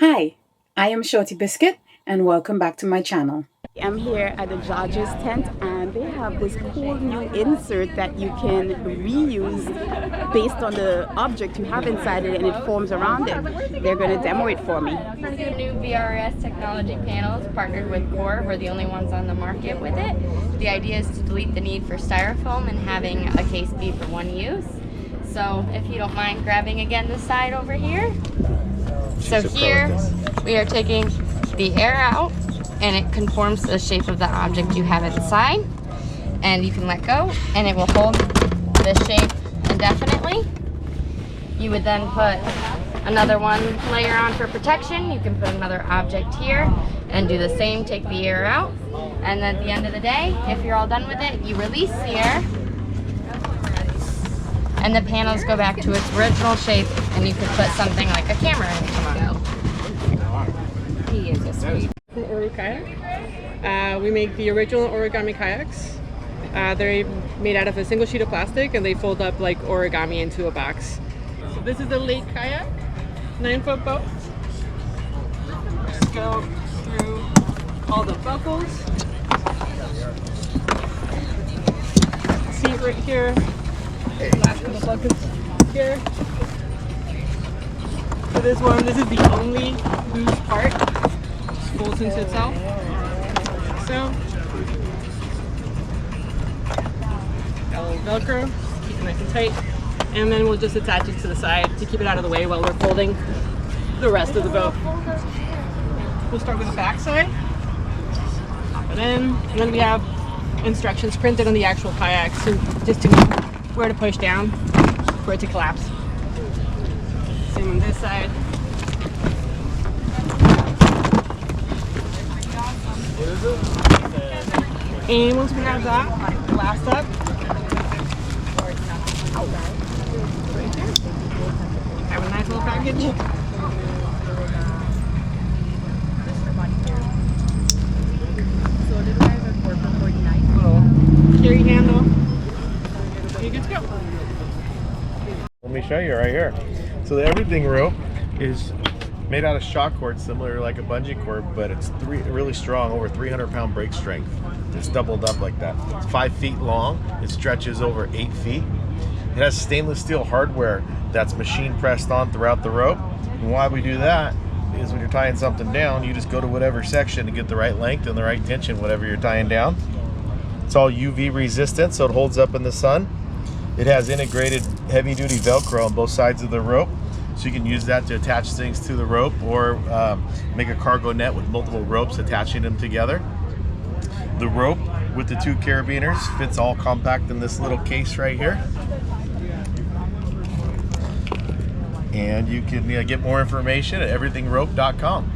Hi, I am Shorty Biscuit and welcome back to my channel. I'm here at the Zarges tent and they have this cool new insert that you can reuse based on the object you have inside it and it forms around it. They're going to demo it for me. New VRS technology panels partnered with Core. We're the only ones on the market with it. The idea is to delete the need for styrofoam and having a case be for one use. So if you don't mind grabbing again the side over here. So here we are taking the air out and it conforms to the shape of the object you have inside, and you can let go and it will hold the shape indefinitely. You would then put another one layer on for protection. You can put another object here and do the same, take the air out, and then at the end of the day, if you're all done with it, you release the air and the panels go back to its original shape, and you could put something like a camera in tomorrow. He is a sweet. Oru Kayak. We make the original origami kayaks. They're made out of a single sheet of plastic and they fold up like origami into a box. So this is the lake kayak, 9-foot boat. Just go through all the buckles. Seat right here. Last couple buckets here. For this one, this is the only loose part. Folds into itself. So, got a little Velcro, keep it nice and tight, and then we'll just attach it to the side to keep it out of the way while we're folding the rest of the boat. We'll start with the back side, pop it in, and then we have instructions printed on the actual kayak, so just to know where to push down for it to collapse. Same on this side. And once we have that, last up, right here, have a nice little package. Little carry handle. You're good to go. Let me show you right here. So the everything rope is made out of shock cord, similar like a bungee cord, but it's really strong, over 300-pound brake strength. It's doubled up like that. It's 5 feet long. It stretches over 8 feet. It has stainless steel hardware that's machine pressed on throughout the rope. And why we do that is when you're tying something down, you just go to whatever section to get the right length and the right tension, whatever you're tying down. It's all UV resistant, so it holds up in the sun. It has integrated heavy-duty Velcro on both sides of the rope, so you can use that to attach things to the rope or make a cargo net with multiple ropes attaching them together. The rope with the 2 carabiners fits all compact in this little case right here. And you can get more information at everythingrope.com.